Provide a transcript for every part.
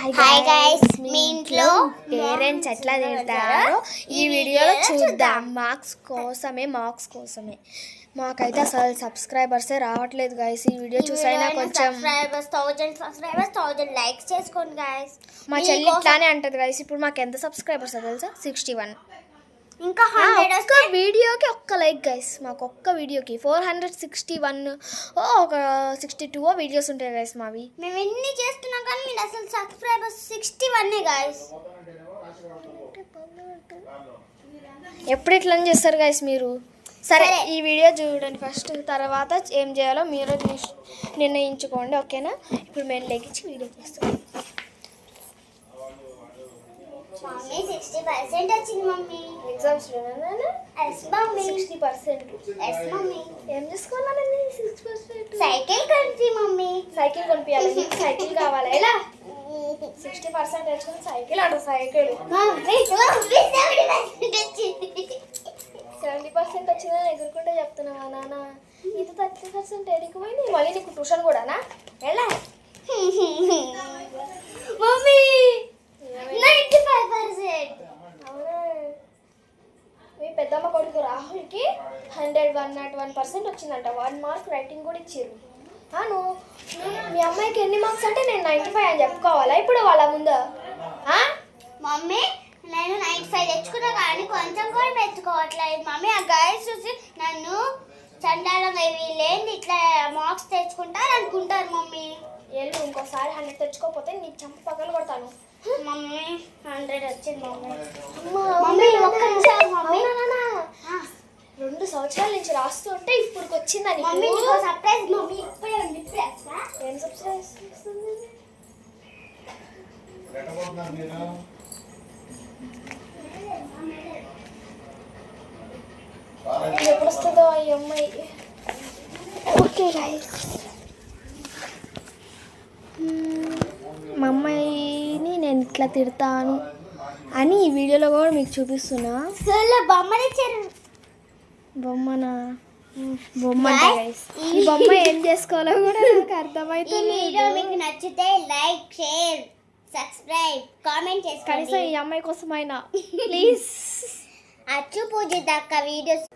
Hi guys, మీ ఇంట్లో parents ఎట్లా తిడతారో ఈ వీడియోలో చూద్దాం. మార్క్స్ కోసమే మాకైతే అసలు సబ్స్క్రైబర్సే రావట్లేదు గైస్. ఈ వీడియో చూసైనా కొంచెం 1000 లైక్స్ చేసుకోండి గైస్. మా చెల్లి ఇట్లానే అంటది గైస్. ఇప్పుడు మాకు ఎంత సబ్స్క్రైబర్స్ తెలుసా? 61. ఇంకా 100 ఒక్క వీడియోకి ఒక్క లైక్ గైస్. మాకు ఒక్క వీడియోకి 461 ఒక 62 వీడియోస్ ఉంటాయి గైస్ మావి. మేము ఎన్ని చేస్తున్నాం కానీ మీరు అసలు సబ్స్క్రైబర్స్ 61 గైస్. ఎప్పుడు ఇట్లా చేస్తారు గైస్ మీరు? సరే, ఈ వీడియో చూడండి ఫస్ట్, తర్వాత ఏం చేయాలో మీరు నిర్ణయించుకోండి, ఓకేనా? ఇప్పుడు మేము లెగించి వీడియో చేస్తాం. మమ్మీ 60% వచ్చింది mummy. Exams yes mummy. 60%. Yes mummy. ఏం చేసుకోవాలండి? 60%. సైకిల్ కొనిపి మమ్మీ. సైకిల్ కొనిపించాలి. మీకు సైకిల్ కావాలి. ఎలా 60% తెచ్చుకుని సైకిల్ అంట. సైకిల్ 70% వచ్చిందని ఎగురుకుంటే చెప్తున్నావా నాన్న? ఇది 30% ఎడికిపోయింది. మళ్ళీ నీకు ట్యూషన్ కూడానా? ఎలా మమ్మీ 95%. అవునా? మీ పెద్దమ్మ కొడుకు రాహుల్కి 101% వచ్చిందంట. 1 మార్క్ రైటింగ్ కూడా ఇచ్చారు. నువ్వు మీ అమ్మాయికి ఎన్ని మార్క్స్ అంటే నేను 95 అని చెప్పుకోవాలా ఇప్పుడు వాళ్ళ ముందు? మమ్మీ నేను 95 తెచ్చుకున్నా కానీ కొంచెం కూడా మెచ్చుకోవట్లేదు మమ్మీ. ఆ గైస్ చూసి నన్ను చండాలంగా వీళ్ళేంది ఇట్లా మార్క్స్ తెచ్చుకుంటారు అనుకుంటారు మమ్మీ. ఏళ్ళు ఇంకోసారి 100 తెచ్చుకోకపోతే నీకు చంప పగలు కొడతాను. మమ్మీ 100 వచ్చింది మమ్మీ. మమ్మీ ఒక్క నిమిషం మమ్మీ. 2 సంవత్సరాల నుంచి రాస్తుంటే ఇప్పుడు వచ్చిందని మమ్మీ సర్ప్రైజ్ మమ్మీ. ఇప్పుడే ఉంది. ఏం సర్ప్రైజ్? ఎప్పుడు వస్తుందో ఈ అమ్మాయి. ఓకే రైట్, మా అమ్మాయిని నేను ఇట్లా తిడతాను అని ఈ వీడియోలో కూడా మీకు చూపిస్తున్నా. బొమ్మనా? బొమ్మ. ఈ బొమ్మ ఏం చేసుకోవాలో కూడా నాకు అర్థమవుతుంది. వీడియో మీకు నచ్చితే లైక్, షేర్, సబ్స్క్రైబ్, కామెంట్ చేసుకోండి. కనీసం ఈ అమ్మాయి కోసమైనా ప్లీజ్. అచ్చు పూజ దాకా వీడియోస్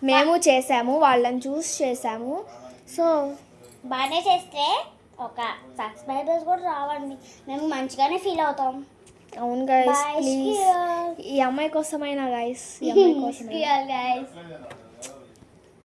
మేము చేసాము, వాళ్ళని చూసి చేసాము. సో బాగానే చేస్తే ఒక సబ్స్క్రైబర్స్ కూడా రావండి, మేము మంచిగానే ఫీల్ అవుతాం. అవును గైస్, ప్లీజ్ ఈ అమ్మాయి కోసమైనా గైస్, ఈ అమ్మాయి కోసమైనా. గైస్